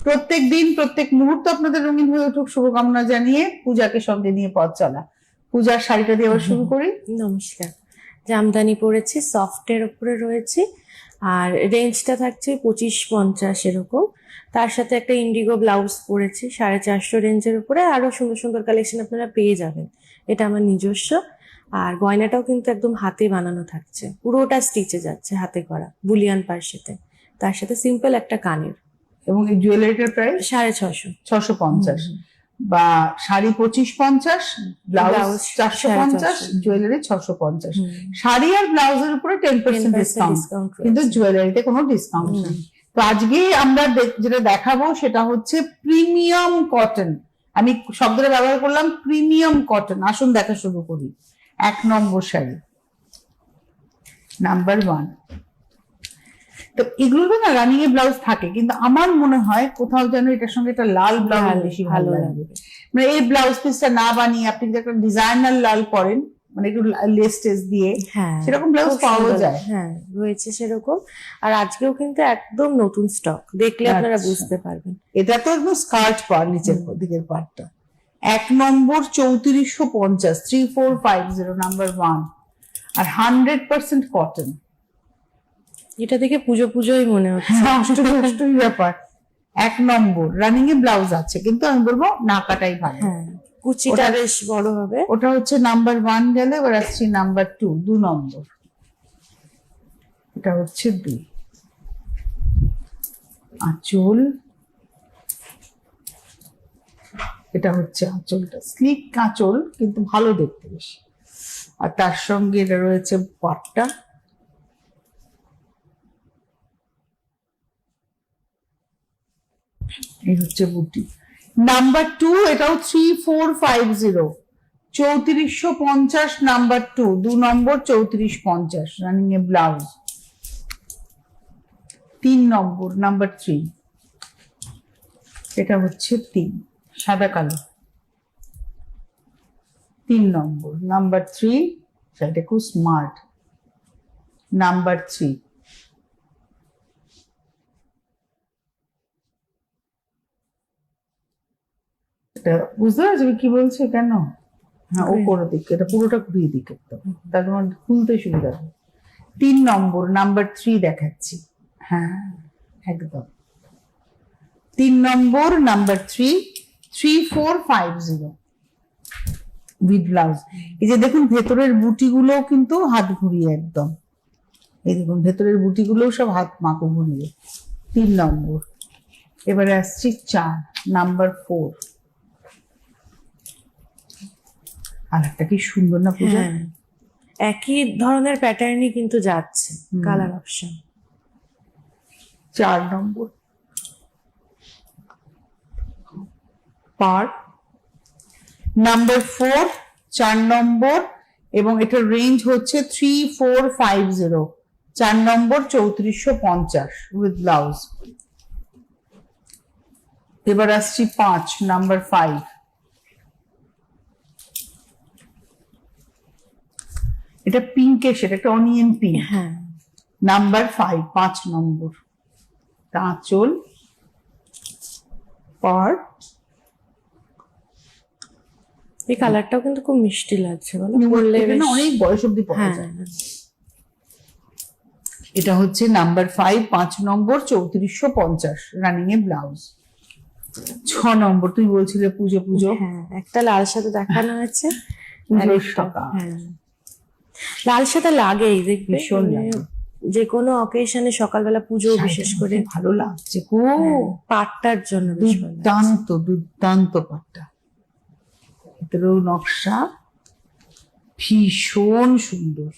প্রত্যেক দিন প্রত্যেক মুহূর্ত আপনাদের রঙিন হয়ে উঠুক শুভকামনা জানিয়ে পূজাকে সঙ্গে নিয়ে পথ চলা। পূজার শাড়িটা দিয়ে আবার শুরু করি। নমস্কার। জামদানি পরেছি, সফটের উপরে রয়েছে, আর রেঞ্জটা থাকছে 25-50 এরকম। তার সাথে একটা ইন্ডিগো ব্লাউজ পরেছি 450 রেঞ্জের উপরে। আরো সুন্দর সুন্দর কালেকশন আপনারা পেয়ে যাবেন। এটা আমার নিজস্ব। আর গয়নাটাও কিন্তু একদম হাতে বানানো থাকছে, পুরোটা স্টিচে যাচ্ছে, হাতে করা বুলিয়ান পার্সেতে। তার সাথে সিম্পল একটা কানের। এবং এই জুয়েলারিটার প্রাইস 650। 650 বা শাড়ি 25-50, ব্লাউজ 450, জুয়েলারি 650। শাড়ি আর ব্লাউজের উপরে 10% ডিসকাউন্ট, কিন্তু জুয়েলারিতে কোনো ডিসকাউন্ট নেই। তো আজকে আমরা যেটা দেখাবো সেটা হচ্ছে প্রিমিয়াম কটন। আমি শব্দটা ব্যবহার করলাম প্রিমিয়াম কটন। আসুন দেখা শুরু করি। 1 নম্বর শাড়ি, নাম্বার 1। তো এগুলো না রানিং এ ব্লাউজ থাকে, কিন্তু আমার মনে হয় কোথাও যেন এটার সঙ্গে একটা লাল ব্লাউজ বেশি ভালো লাগবে। মানে এই ব্লাউজ পিসটা না বানিয়ে আপনি যদি একটা ডিজাইনার লাল পরেন, মানে একটু লেস টেস দিয়ে, সেরকম ব্লাউজ পাওয়া যায়। হ্যাঁ, রয়েছে সেরকম। আর আজকেও কিন্তু একদম নতুন স্টক, দেখলে আপনারা বুঝতে পারবেন। এটা তো একদম স্কার্ট পার, নিচের দিকের পার্টটা। 1 নম্বর 3450, 3450, নাম্বার 1, আর 100% কটন। এটা দেখে পুজো পুজোই মনে হচ্ছে। অষ্টমী ব্যাপার। 1 নম্বর রানিং এ ব্লাউজ আছে, কিন্তু আমি বলবো না কাটাই ভালো। কুচিটা বেশ বড় হবে। ওটা হচ্ছে নাম্বার 1 গেলে, এবার আসছি নাম্বার 2, 2 নম্বর। এটা হচ্ছে 2। আঁচল, এটা হচ্ছে আঁচলটা, স্লিক আঁচল কিন্তু ভালো দেখতে বেশি। আর তার সঙ্গে এটা রয়েছে পাটটা। এই হচ্ছে বুটি। নাম্বার 2, এটাও 3450, 3450, নাম্বার 2, 2 নম্বর 3450, রানিং এ ব্লাউজ। 3 নম্বর, নাম্বার 3, এটা হচ্ছে 3, সাদা কালো। 3 নম্বর, নাম্বার 3, সেটা খুব স্মার্ট। নাম্বার 3, এটা বুঝতে পারছি কি বলছে কেন। হ্যাঁ, ও করে দিক, এটা পুরোটা ঘুরিয়ে দিক একদম, তার মানে খুলতে সুবিধা হবে। 3 নম্বর, নাম্বার 3 দেখাচ্ছি। হ্যাঁ, একদম 3 নম্বর, নাম্বার 3, 3450 উইথ ব্লাউজ। এই যে দেখুন ভেতরের বুটিগুলো কিন্তু হাত ঘুরিয়ে একদম, এই দেখুন ভেতরের বুটিগুলোও সব হাত মাকো ঘুরিয়ে। 3 নম্বর। এবারে আসছি 4, নাম্বার 4। আর একটা কি সুন্দর না পূজা, একই ধরনের প্যাটার্নই কিন্তু যাচ্ছে, কালার অপশন। 4 নম্বর পার, নাম্বার 4, 4 নম্বর, এবং এটার রেঞ্জ হচ্ছে 3450, 4 নম্বর 3450 উইথ ব্লাউজ। এবার আসছি 5, নাম্বার 5। এটা পিঙ্কে, সেটা একটা অনিয়ন পিঙ্ক। নাম্বার 5, 5 নম্বর। আঁচল, পার। এই কালারটাও কিন্তু খুব মিষ্টি লাগছে, বলো অনেক বয়স অব্দি পরা যায়। এটা হচ্ছে নাম্বার 5, 5 নম্বর 3450, রানিং এ ব্লাউজ। 6 নম্বর, তুই বলছিলে পুজো পুজো। একটা লাল সাথে দেখানো হয়েছে। লাল সাথে লাগেই, দেখবে ভীষণ লাগে। যে কোনো অকেশনে, সকালবেলা পুজো বিশেষ করে ভালো লাগছে। পাটটার জন্য দুর্দান্ত দুর্দান্ত পাটটা, ভেতরেও নকশা ভীষণ সুন্দর।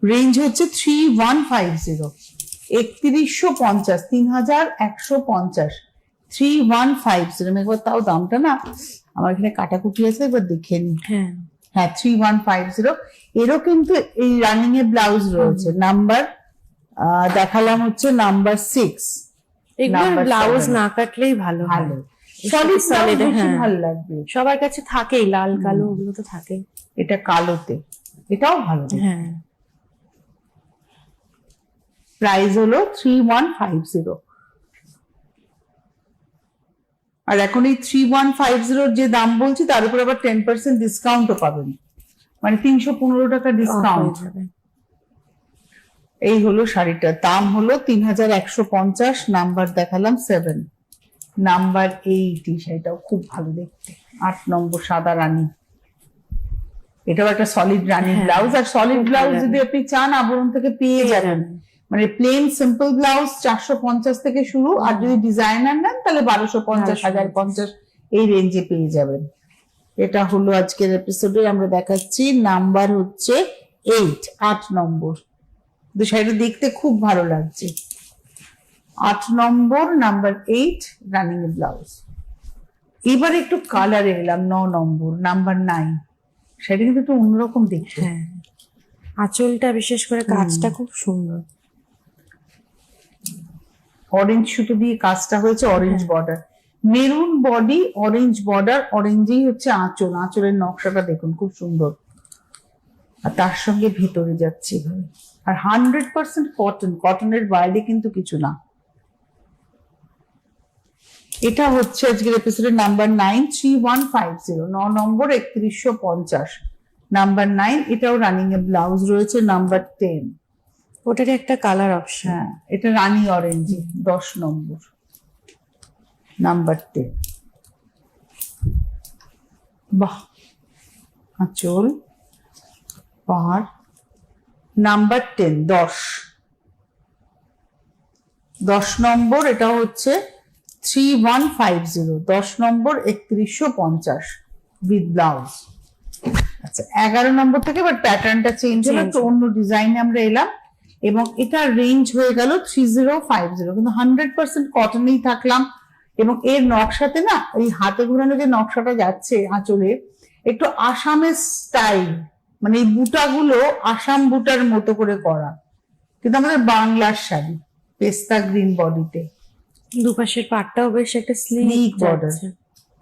রেঞ্জ হচ্ছে 3150, 3150, 3150, 3150। একবার তাও দামটা না, আমার এখানে কাটাকুটি আছে, একবার দেখে নি। হ্যাঁ, 3150। এরও কিন্তু এই রানিং এ ব্লাউজ রয়েছে। নাম্বার দেখালাম হচ্ছে নাম্বার 6। এগুলোর ব্লাউজ না কাটলেই ভালো, সলিড সলিড ভালো লাগবে। সবার কাছে থাকেই, লাল কালো ওগুলো তো থাকে। এটা কালোতে, এটাও ভালো। প্রাইস হলো 3150। আর এখন এই 3150 যে দাম বলছি তার উপর আবার 10% ডিসকাউন্টও পাবেন, মানে 315 টাকা ডিসকাউন্ট। এই হলো শাড়িটার দাম হলো 3150, নাম্বার দেখালাম 7, নাম্বার 8। এই শাড়িটাও খুব ভালো দেখতে, 8 নম্বর সাদা রানী। এটাও একটা সলিড রানী ব্লাউজ, আর সলিড ব্লাউজ যদি আপনি চান আবরণ থেকে পেয়ে যাবেন, মানে প্লেন সিম্পল ব্লাউজ 450 থেকে শুরু, আর যদি ডিজাইনার নেন তাহলে 1250, 1050 এই রেঞ্জে পেয়ে যাবেন। এটা হলো আজকের এপিসোডে আমরা দেখাচ্ছি নাম্বার হচ্ছে 8, 8 নম্বর। কিন্তু শাড়িটা দেখতে খুব ভালো লাগছে। 8 নম্বর, নাম্বার 8 রানিং ব্লাউজ। এবার একটু কালারে এলাম, 9 নম্বর, নাম্বার 9। শাড়িটা কিন্তু একটু অন্যরকম দেখতে। হ্যাঁ, আঁচলটা বিশেষ করে কাজটা খুব সুন্দর। অরেঞ্জ সুতো দিয়ে কাজটা হয়েছে, orange border, maroon body, orange border, অরেঞ্জেই হচ্ছে আঁচল। আঁচলের নকশাটা দেখুন খুব সুন্দর, আর তার সঙ্গে ভেতরে যাচ্ছে এভাবে। আর 100% কটন, কটনের বাইরে কিন্তু কিছু না। এটা হচ্ছে আজকের এপিসোডের নাম্বার 9, 3150, 9 নম্বর, 3150, নাম্বার 9। এটাও রানিং এ ব্লাউজ রয়েছে, নাম্বার 10। ওটার একটা কালার অপশন। হ্যাঁ, এটা রানী অরেঞ্জ, 10 নম্বর, নাম্বার 10। বাহ, আঁচল পার, নাম্বার 10, 10 নম্বর। এটা হচ্ছে 3150, 10 নম্বর, 3150 উইথ ব্লাউজ। আচ্ছা, 11 নম্বর থেকে এবার প্যাটার্নটা চেঞ্জ হলো, একটু অন্য ডিজাইনে আমরা এলাম, এবং এটা রেঞ্জ হয়ে গেল 3050, কিন্তু 100% কটনেই থাকলাম। এবং এর নকশাতে না, এই হাতে ঘোরানো যে নকশাটা যাচ্ছে আঁচলে, একটু আসামের স্টাইল, মানে এই বুটাগুলো আসাম বুটার মতো করে করা, কিন্তু আমাদের বাংলার শাড়ি, পেস্তা গ্রিন বডিতে। দুপাশের পাটটাও বেশ একটা স্লিক বর্ডার,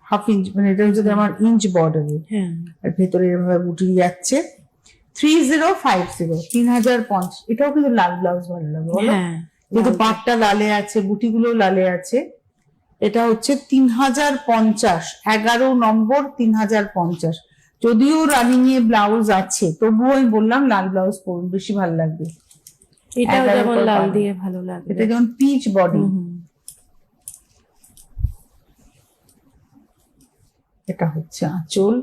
হাফ ইঞ্চ, মানে এটা হচ্ছে আমার ইঞ্চ বর্ডারে, হ্যাঁ, আর ভেতরে এভাবে বুটি যাচ্ছে। 3050, 3050। এটাও কিন্তু লাল ব্লাউজ ভালো লাগে, বলো? হ্যাঁ, কিন্তু পাটটা লালে আছে, বুটিগুলো লালে আছে। এটা হচ্ছে 3050, 11 নম্বর, 3050। যদিও রানিং এ ব্লাউজ আছে, তবুও আমি বললাম লাল ব্লাউজ পরুন, বেশি ভালো লাগবে। এটাও 11 যেমন পর লাল পাবেন। দিয়ে ভালো লাগবে। এটা যেমন পিচ বডি। এটা হচ্ছে আঁচল।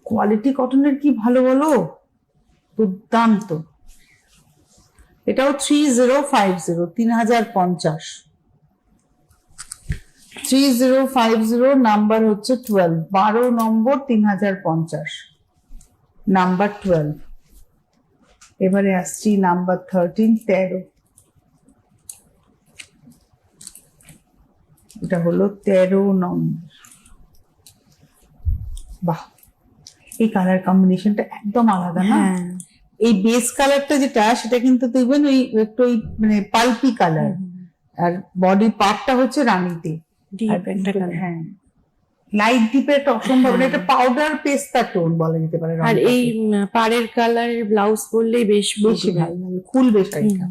কোয়ালিটি কটনের কি ভালো বলো, দুর্দান্ত। এটাও 3050, 3050, 3050, নাম্বার হচ্ছে 12, 12 নম্বর, 3050, নাম্বার 12। এবারে আসছি নাম্বার 13, 13। এটা হলো 13 নম্বর। বাহ, এই কালার কম্বিনেশনটা একদম আলাদা না? হ্যাঁ, এই বেস কালারটা যেটা, সেটা কিন্তু দেখবেন ওই একটু ওই মানে পাল্পি কালার, আর বডি পার্টটা হচ্ছে রানীতে। ডিপ একটা কালার। হ্যাঁ, লাইট ডিপের একটা অসম্ভব, মানে এটা পাউডার পেস্তা টোন বলা যেতে পারে। আর এই পাড়ের কালারের ব্লাউজ পরলেই বেশ বেশি ভালো লাগে, খুলবে শাড়িটা।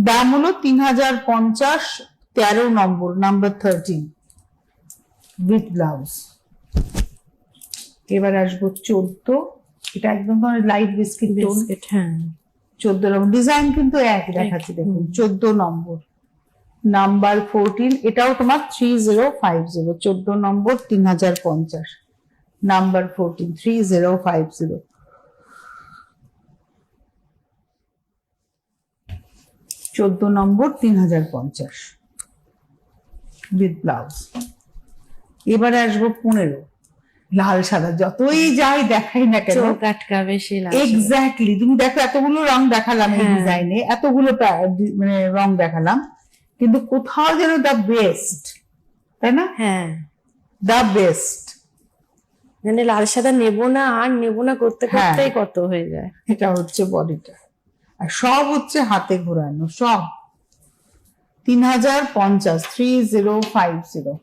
দাম হলো 3050, 13 নম্বর, নাম্বার 13 উইথ ব্লাউজ। এবার আসবো 14। এটা একদম লাইট বিস্কিট টোন, বিস্কিট। হ্যাঁ, 14 নম্বর। ডিজাইন কিন্তু এক দেখাচ্ছি, দেখুন 14 নম্বর, নাম্বার 14। এটাও তোমার 3050, 14 নম্বর, 3050, নাম্বার 14, 3050। 14 number, 3050 with blouse. এবারে আসবো 15, লাল সাদা, যতই যাই দেখাই না কেন চোখ আটকা বেশি লাগে। এক্স্যাক্টলি। তুমি দেখো, এতগুলো রং দেখালাম এই ডিজাইনে, এতগুলো মানে রং দেখালাম, কিন্তু কোথাও যেন দ্য বেস্ট, তাই না? হ্যাঁ, দ্য বেস্ট। মানে লাল সাদা নেবো না আর নেবো না করতে করতেই কত হয়ে যায়। এটা হচ্ছে বডিটা, আর সব হচ্ছে হাতে ঘোরানো, সব 3050, 3050।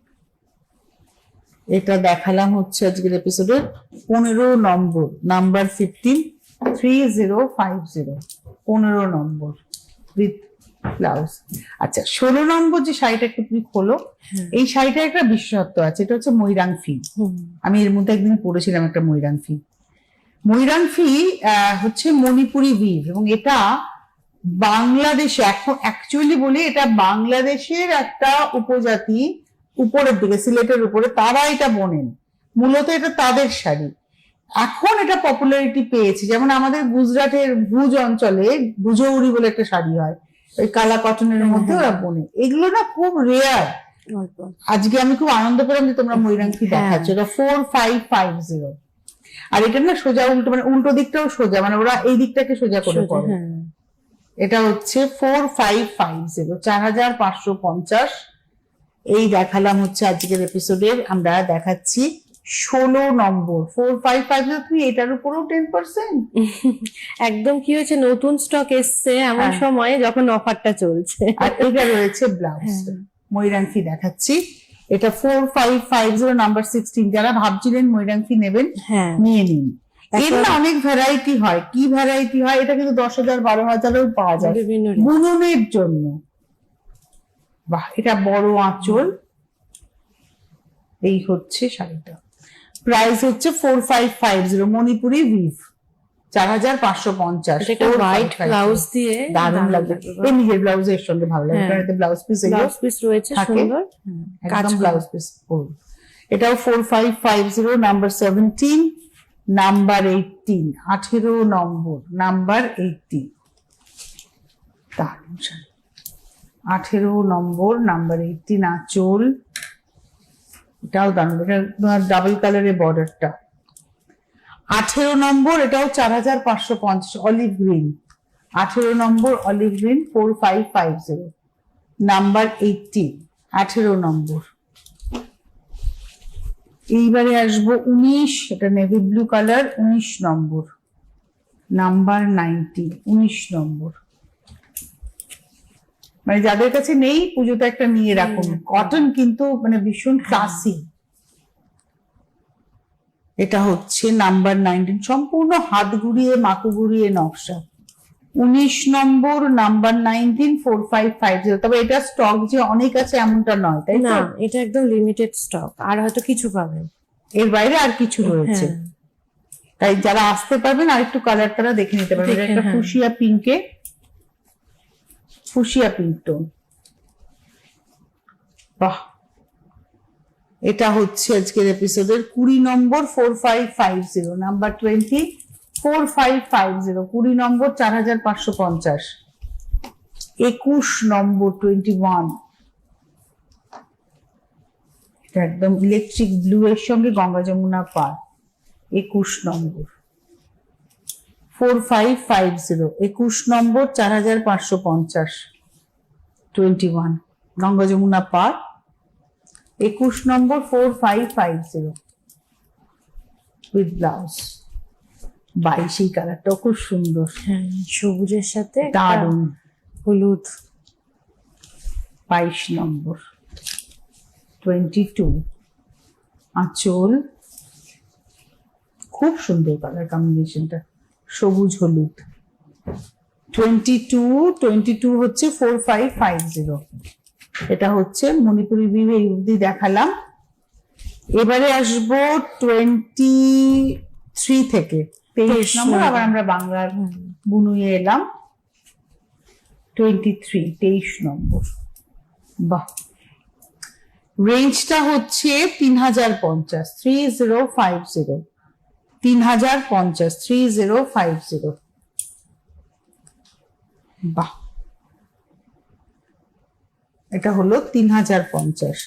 এটা দেখালাম হচ্ছে আজকের এপিসোডের 15 নম্বর, নাম্বার 15, 3050, 15 নম্বর উইথ ব্লাউজ। আচ্ছা 16 নম্বর যে শাড়িটা একটু তুমি খোলো, এই শাড়িটার একটা বিশেষত্ব আছে, এটা হচ্ছে ময়ূরাংফি। আমি এর মধ্যে একদিন পরেছিলাম একটা ময়ূরাংফি। ময়ূরাংফি হচ্ছে মণিপুরি উইভ, এবং এটা বাংলাদেশে এখন অ্যাকচুয়ালি বলি এটা বাংলাদেশের একটা উপজাতি, উপরের দিকে সিলেটের উপরে তারা এটা বোনেন, মূলত এটা তাদের শাড়ি। এখন এটা পপুলারিটি পেয়েছে, যেমন আমাদের গুজরাটের ভুজ অঞ্চলে ভুজৌরি বলে একটা শাড়ি হয়, ওই কালা কটনের মধ্যে ওরা বোনে, এগুলো না খুব রেয়ার। আজকে আমি খুব আনন্দ পেলাম যে তোমরা ময়ূরাংফি দেখাচ্ছ, এটা 4550। আর এটা না সোজা উল্টো, মানে উল্টো দিকটাও সোজা, মানে ওরা এই দিকটাকে সোজা করে পড়ে। এটা হচ্ছে 4550, 4550। এই দেখালাম হচ্ছে আজকের এপিসোডের। আমরা দেখাচ্ছি 16 নম্বর 4550। তুমি এটার উপরেও 10%। একদম কি হয়েছে, নতুন স্টক এসছে এমন সময় যখন অফারটা চলছে। আর এটা রয়েছে ব্লাউজ, ময়ূরাংফি দেখাচ্ছি। এটা 4550 নাম্বার 16। যারা ভাবছিলেন ময়ূরাংফি নেবেন, নিয়ে নিন। এর না অনেক ভ্যারাইটি হয়, কি ভ্যারাইটি হয়, এটা কিন্তু 10,000 12,000-এও পাওয়া যায় বুননের জন্য। বাহ, এটা বড় আঁচল। এই হচ্ছে শাড়িটা, প্রাইস হচ্ছে 4550, মণিপুরি উইভ, 4550। এটা হোয়াইট ব্লাউজ দিয়ে দারুণ লাগবে। এই নিজের ব্লাউজের সঙ্গে ভালো লাগবে, কারণ এতে ব্লাউজ পিস রয়েছে সুন্দর, একদম ব্লাউজ পিস। এটাও 4550, নাম্বার 17, নাম্বার 18, 18 নম্বর, নাম্বার 18। দারুণ শাড়ি, 18 নম্বর, নাম্বার 18, আঁচল। এটাও দারুণ, এটা ডাবল কালারের বর্ডারটা। 18 নম্বর, এটাও 4550, অলিভ গ্রিন। 18 নম্বর অলিভ গ্রিন, 4550, নাম্বার 18, 18 নম্বর। এইবারে আসবো 19, এটা নেভি ব্লু কালার, 19 নম্বর, নাম্বার 90, 19 নম্বর। মানে যাদের কাছে নেই পুজোতে একটা নিয়ে রাখুন, কটন কিন্তু মানে ভীষণ ক্লাসি। এটা হচ্ছে নাম্বার 19, সম্পূর্ণ হাত ঘুরিয়ে মাকু ঘুরিয়ে নকশা। 19 নম্বর, নাম্বার 19, 4550। তবে এটা স্টক যে অনেক আছে এমনটা নয়, তাই না, না? এটা একদম লিমিটেড স্টক, আর হয়তো কিছু পাবেন, এর বাইরে আর কিছু রয়েছে। তাই যারা আসতে পারবেন আর একটু কালার তারা দেখে নিতে পারবেন। এটা একটা ফুসিয়া পিঙ্কে, ফুসিয়া পিঙ্ক টোন। বাহ, এটা হচ্ছে আজকের এপিসোডের 20 নম্বর, 4550, নাম্বার 20, 4550, 20 নম্বর, 4550। 21 নম্বর, 21। এটা একদম ইলেকট্রিক ব্লু এর সঙ্গে গঙ্গা যমুনা পার। 21 নম্বর, 4550, 21 নম্বর, 4550, 21, গঙ্গা যমুনা পার। 21 নম্বর, 4550 উইথ ব্লাউজ। 22 এই কালারটাও খুব সুন্দর, সবুজের সাথে দারুণ হলুদ। 22 নম্বর, 22, আঁচল। খুব সুন্দর কালার কম্বিনেশনটা, সবুজ হলুদ। 22 হচ্ছে 4550। এটা হচ্ছে মণিপুরি উইভ, এই অবধি দেখালাম। এবারে আসবো 23 থেকে 23 নম্বর, আবার আমরা বাংলার বুনুয়ে এলাম। 23 নম্বর। বাহ, রেঞ্জটা হচ্ছে 3050, 3050, 3050, 3050। বাহ, এটা হলো 3050,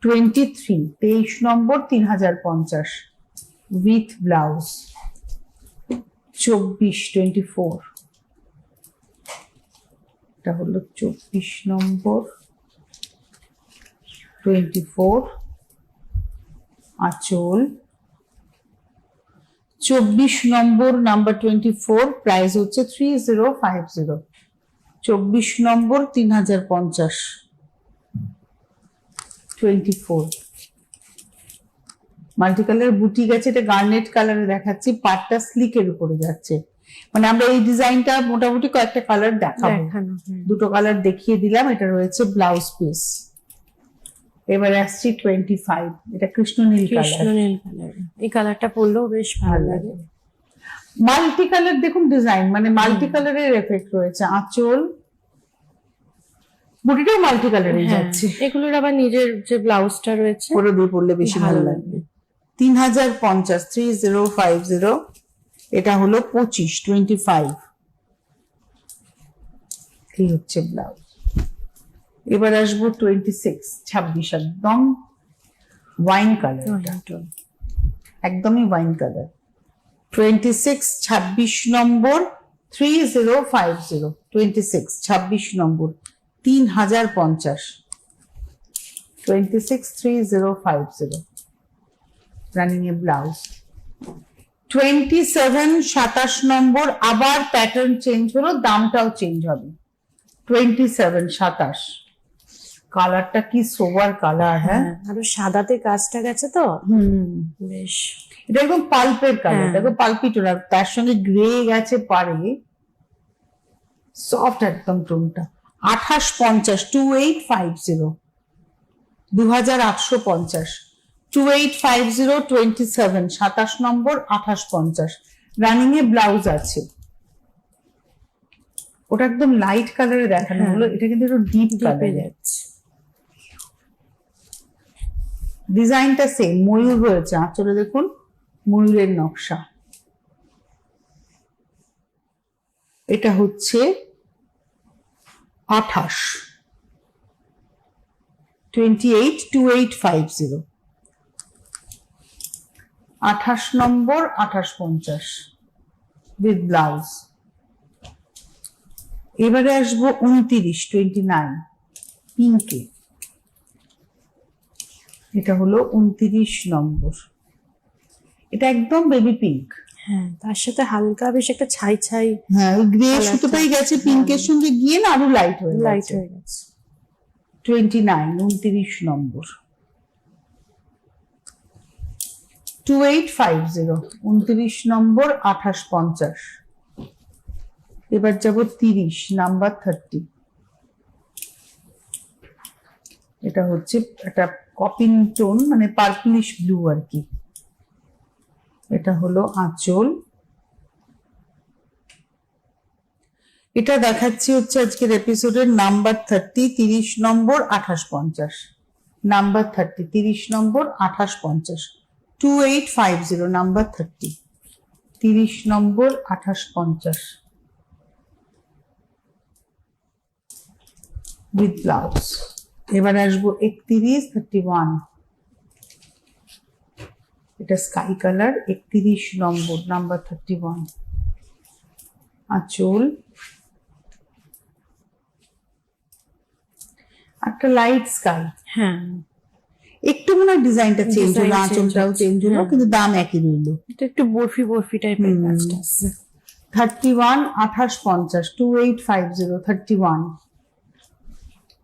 23 নম্বর, 3050 উইথ ব্লাউজ। 24, এটা হলো 24 নম্বর, 24, আঁচল। 24 নম্বর, নাম্বার 24, প্রাইস হচ্ছে 3050, 24 নম্বর, 3050, 24। মাল্টি কালার বুটি গেছে, এটা গার্নেট কালারে দেখাচ্ছি, পাটটা স্লিকের উপরে যাচ্ছে। মানে আমরা এই ডিজাইনটা মোটামুটি কয়েকটা কালার দেখাবো, দেখানো দুটো কালার দেখিয়ে দিলাম। এটা রয়েছে ব্লাউজ পিস। এবার আসছি 25, এটা কৃষ্ণনীল কৃষ্ণ কালার। নীল কালার, এই কালারটা পরলেও বেশ ভালো লাগে। মাল্টি কালার দেখুন ডিজাইন, মানে মাল্টি কালারের এফেক্ট রয়েছে। আঁচল বুটিটাও মাল্টি কালারে হ্যাঁ, যাচ্ছে। এগুলোর আবার নিজের যে ব্লাউজটা রয়েছে পরে দিয়ে পড়লে বেশি ভালো লাগবে। 3050, 3050, এটা হলো 25। এই হচ্ছে ব্লাউজ। এবার আসবো 26 একদম ওয়াইন কালার, একদমই ওয়াইন কালার। 26 নম্বর 3050, 26 নম্বর 3050, 3050 রানিং এ ব্লাউজ। 27 নম্বর আবার প্যাটার্ন চেঞ্জ হলো, দামটাও চেঞ্জ হবে। 27 কালারটা কি সোবার কালার। হ্যাঁ, আরো সাদাতে কাজটা গেছে তো বেশ, এটা একদম পাল্পের কালার, হ্যাঁ। দেখো পাল্পি টোনার, তার সঙ্গে গ্রে গেছে পারে, সফট একদম টোনটা। 2850, 2850, 2850, 2850, 27 নম্বর 2850 রানিং এ ব্লাউজ আছে। ওটা একদম লাইট কালারে দেখানো হলো, এটা কিন্তু একটু ডিপ কালারে যাচ্ছে। ডিজাইনটা সেম, ময়ূর রয়েছে আঁচলে, দেখুন ময়ূরের নকশা। এটা হচ্ছে 28, 28 নম্বর 2850 উইথ ব্লাউজ। এবারে আসবো 29 পিঙ্কে, এটা হলো 29 নম্বর, এটা একদম বেবি পিঙ্ক। হ্যাঁ, তার সাথে হালকা বেশ একটা ছাই ছাই, হ্যাঁ ওই গ্রে সুতোটাই গেছে পিঙ্কের সঙ্গে গিয়ে না আরো লাইট হয়ে গেছে। 29 নম্বর 2850, 29 নম্বর 2850। এবার যাব 30 নাম্বার 30, এটা হচ্ছে একটা কপিন টোন, মানে পার্পলিশ ব্লু আর কি। এটা হলো আঁচল। এটা দেখাচ্ছি হচ্ছে আজকের এপিসোডের নাম্বার 30, 30 নম্বর 2850, নাম্বার 30, 30 নম্বর 2850, 2850 নাম্বার 30, 30 নম্বর 2850 উইথ ব্লাউজ। এবার আসবো 31, এটা স্কাই কালার, 31 নম্বর নাম্বার 31 আঁচল। একটা লাইট স্কাই, হ্যাঁ একটু মনে হয় ডিজাইনটা চেঞ্জ হলো, Design আঁচলটাও change চেঞ্জ হলো, হ্যাঁ। কিন্তু দাম একই রইলো। এটা একটু বরফি বরফি টাইপের কাজটা আছে। 31, 2850, 2850, 31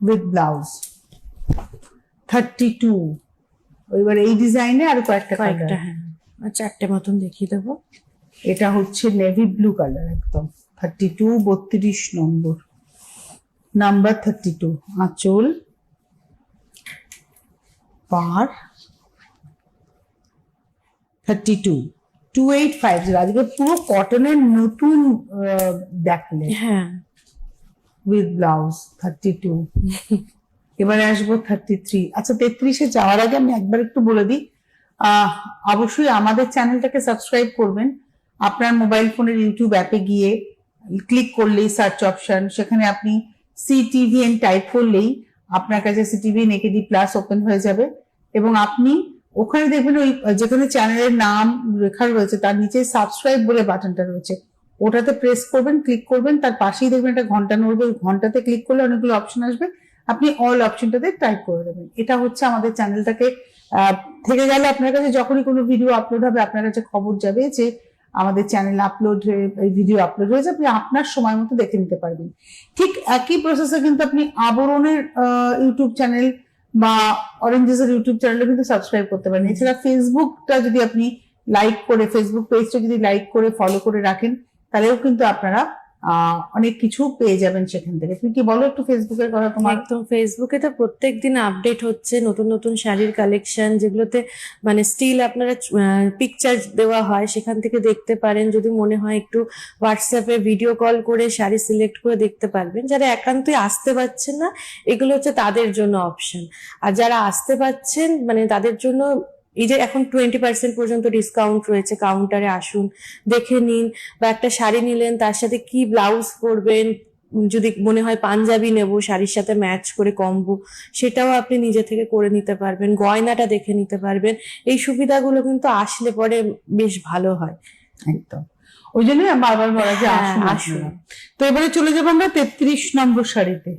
উইথ ব্লাউজ। 32, এবার এই ডিজাইনে আর কয়েকটা কয়েকটা কালার। হ্যাঁ, আর চারটে মতন দেখিয়ে দেবো। এটা হচ্ছে নেভি ব্লু কালার একদম। 32, 32 নম্বর নাম্বার 32 আঁচল, পার 32, 2850। আজকে পুরো কটনের নতুন দেখলে হ্যাঁ উইথ ব্লাউজ 32। এবারে আসবো 33। আচ্ছা 33-এ যাওয়ার আগে আমি একবার একটু বলে দিই, অবশ্যই আমাদের চ্যানেলটাকে সাবস্ক্রাইব করবেন। আপনার মোবাইল ফোনের ইউটিউব অ্যাপে গিয়ে ক্লিক করলেই সার্চ অপশন, সেখানে আপনি CTVN টাইপ করলেই আপনার কাছে CTVN AKD প্লাস ওপেন হয়ে যাবে, এবং আপনি ওখানে দেখবেন ওই যেখানে চ্যানেলের নাম লেখা রয়েছে তার নিচে সাবস্ক্রাইব বলে বাটনটা রয়েছে, ওটাতে প্রেস করবেন, ক্লিক করবেন, তার পাশেই দেখবেন একটা ঘন্টা নড়বে, ওই ঘন্টাতে ক্লিক করলে অনেকগুলো অপশন আসবে, আপনি অল অপশনটাতে টাইপ করে দেবেন। এটা হচ্ছে আমাদের চ্যানেলটাকে থেকে গেলে আপনার কাছে যখনই কোনো ভিডিও আপলোড হবে আপনার কাছে খবর যাবে যে আমাদের চ্যানেল আপলোড হয়ে এই ভিডিও আপলোড হয়েছে, আপনি আপনার সময় মতো দেখে নিতে পারবেন। ঠিক একই প্রসেসে কিন্তু আপনি আবরণের ইউটিউব চ্যানেল বা অরেঞ্জেসের ইউটিউব চ্যানেলে কিন্তু সাবস্ক্রাইব করতে পারেন। এছাড়া ফেসবুকটা যদি আপনি লাইক করে, ফেসবুক পেজটা যদি লাইক করে ফলো করে রাখেন, তাহলেও কিন্তু আপনারা অনেক কিছু পেয়ে যাবেন সেখান থেকে। তুমি কি বলো একটু ফেসবুকের কথা তোমার? একদম, ফেসবুকে তো প্রত্যেকদিন আপডেট হচ্ছে নতুন নতুন শাড়ির কালেকশন, যেগুলোতে মানে স্টিল আপনারা পিকচার দেওয়া হয়, সেখান থেকে দেখতে পারেন। যদি মনে হয় একটু হোয়াটসঅ্যাপে ভিডিও কল করে শাড়ি সিলেক্ট করে দেখতে পারবেন। যারা একান্তই আসতে পারছেন না, এগুলো হচ্ছে তাদের জন্য অপশন। আর যারা আসতে পারছেন মানে তাদের জন্য এই যে এখন 20% পর্যন্ত ডিসকাউন্ট রয়েছে, কাউন্টারে আসুন, দেখে নিন। বা একটা শাড়ি নিলেন, তার সাথে কি ব্লাউজ পরবেন, যদি মনে হয় পাঞ্জাবি নেব শাড়ির সাথে ম্যাচ করে কম্বো, সেটাও আপনি নিজে থেকে করে নিতে পারবেন। গয়নাটা দেখে নিতে পারবেন। এই সুবিধাগুলো কিন্তু আসলে পরে বেশ ভালো হয়। একদম, ওই জন্য বারবার বলা যে হ্যাঁ, আসুন আসুন। আসুন। তো এবারে চলে যাবো আমরা 33 নম্বর শাড়িতে।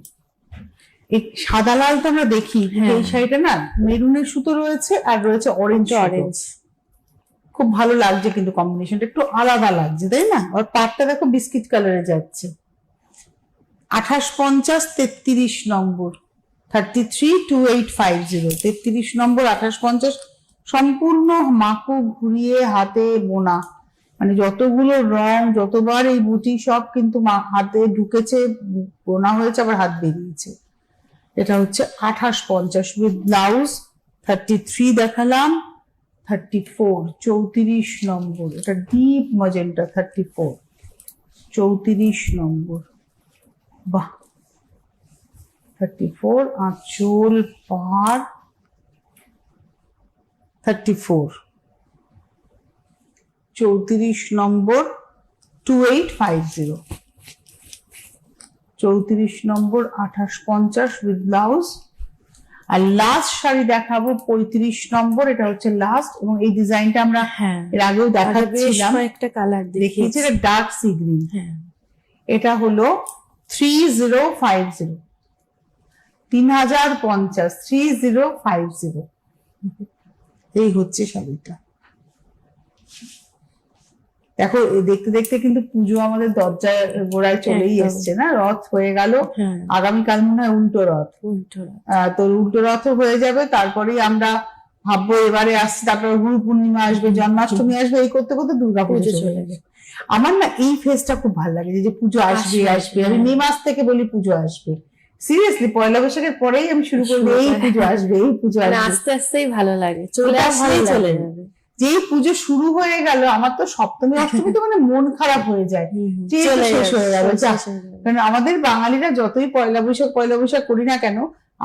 এই সাদা লাল তো আমরা দেখি, কিন্তু এই হ্যাঁ। শাড়িটা না মেরুনের সুতো রয়েছে আর রয়েছে অরেঞ্জ অরেঞ্জ। খুব ভালো লাগছে, কিন্তু কম্বিনেশনটা একটু আলাদা লাগছে, তাই না? আর পাটটা দেখো বিস্কিট কালারে যাচ্ছে। 2850 33 নম্বর, 332850, 33 নম্বর 2850, সম্পূর্ণ মাকু ঘুরিয়ে হাতে বোনা। মানে যতগুলো রং, যতবার এই বুটি সব কিন্তু হাতে ঢুকেছে, বোনা হয়েছে, আবার হাত বেরিয়েছে। এটা হচ্ছে 2850 উইথ ব্লাউজ। 33 দেখালাম, 34 34 নম্বর, এটা ডিপ মজেন্টা। 34 34 নম্বর, বাহ। 34 আঁচল পার। 34 34 নম্বর 2850, 34 নম্বর 2850 উইথ ব্লাউজ। আর লাস্ট শাড়ি দেখাবো 35 নম্বর, এটা হচ্ছে লাস্ট। এবং এই ডিজাইনটা আমরা হ্যাঁ, এর আগেও দেখাচ্ছিলাম, একটা কালার দেখিয়েছি, এটা ডার্ক সি গ্রিন। হ্যাঁ, এটা হলো 3050, 3050, 3050। এই হচ্ছে শাড়িটা। দেখো দেখতে দেখতে কিন্তু পুজো আমাদের দরজায় গোড়ায় চলেই একদম। এসছে না, রথ হয়ে গেল। হ্যাঁ, আগামীকাল মনে হয় উল্টো রথ। উল্টো। তো উল্টো রথও হয়ে যাবে, তারপরেই আমরা ভাববো এবারে আসছে, তারপরে গুরু পূর্ণিমা আসবে, জন্মাষ্টমী আসবে, এই করতে করতে দুর্গাপুজো চলে যাবে। আমার না এই ফেজটা খুব ভালো লাগে, যে পুজো আসবে আসবে। আমি মে মাস থেকে বলি পুজো আসবে, সিরিয়াসলি পয়লা বৈশাখের পরেই আমি শুরু করবো এই পুজো আসবে, এই পুজো আসবে। আস্তে আস্তেই ভালো লাগে, চলে ওটা আসলেই ভালো চলে লাগে। যাবে। যেই পুজো শুরু হয়ে গেল, আমার তো সপ্তমী অষ্টমী তো মানে মন খারাপ হয়ে যায়, যে চলে শেষ হয়ে গেল। শেষ হয়ে যাবে। কারণ আমাদের বাঙালিরা যতই পয়লা বৈশাখ করি না কেন,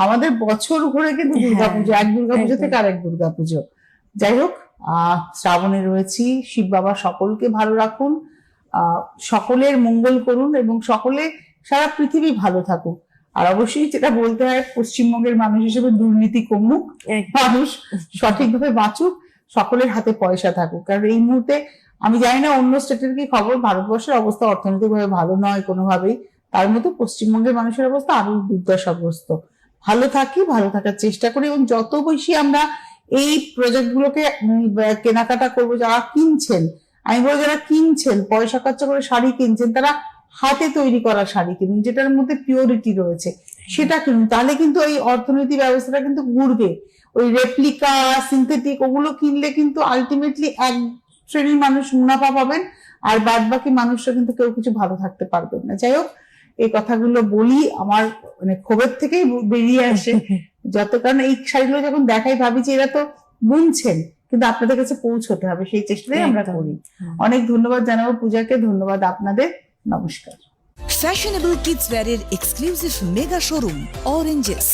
আমাদের বছর ঘুরে কিন্তু দুর্গাপুজো, এক দুর্গাপুজো থেকে আরেক দুর্গাপুজো। যাই হোক, শ্রাবণে রয়েছি, শিব বাবা সকলকে ভালো রাখুন, সকলের মঙ্গল করুন, এবং সকলে সারা পৃথিবী ভালো থাকুক। আর অবশ্যই যেটা বলতে হয়, পশ্চিমবঙ্গের মানুষ হিসেবে দুর্নীতি কমুক, মানুষ সঠিকভাবে বাঁচুক, সকলের হাতে পয়সা থাকুক। কারণ এই মুহূর্তে আমি জানি না অন্য স্টেটের কি খবর, ভারতবর্ষের অবস্থা অর্থনৈতিকভাবে ভালো নয় কোনোভাবেই, তার মধ্যে পশ্চিমবঙ্গের মানুষের অবস্থা আরো দুর্দশাগ্রস্ত। ভালো থাকি, ভালো থাকার চেষ্টা করি, এবং যত বেশি আমরা এই প্রজেক্ট গুলোকে কেনাকাটা করবো, যারা কিনছেন, আমি বলবো যারা কিনছেন, পয়সা খরচা করে শাড়ি কিনছেন, তারা হাতে তৈরি করা শাড়ি কিনুন, যেটার মধ্যে পিওরিটি রয়েছে, সেটা কিনুন। তাহলে কিন্তু এই অর্থনৈতিক ব্যবস্থাটা কিন্তু ঘুরবে। ওই রেপ্লিকা, সিনথেটিক, ওগুলো কিনলে কিন্তু আলটিমেটলি এক শ্রেণীর মানুষ মুনাফা পাবেন, আর বাদ বাকি মানুষরা কিন্তু কেউ কিছু ভালো থাকতে পারবেন না। যাই হোক, এই কথাগুলো বলি আমার মানে ক্ষোভের থেকেই বেরিয়ে আসে যত, কারণ এই শাড়িগুলো যখন দেখাই ভাবি যে এরা তো বুনছেন, কিন্তু আপনাদের কাছে পৌঁছতে হবে, সেই চেষ্টাই আমরা করি। অনেক ধন্যবাদ জানাবো পূজাকে, ধন্যবাদ আপনাদের, নমস্কার। Fashionable kids wear এর exclusive mega showroom Oranges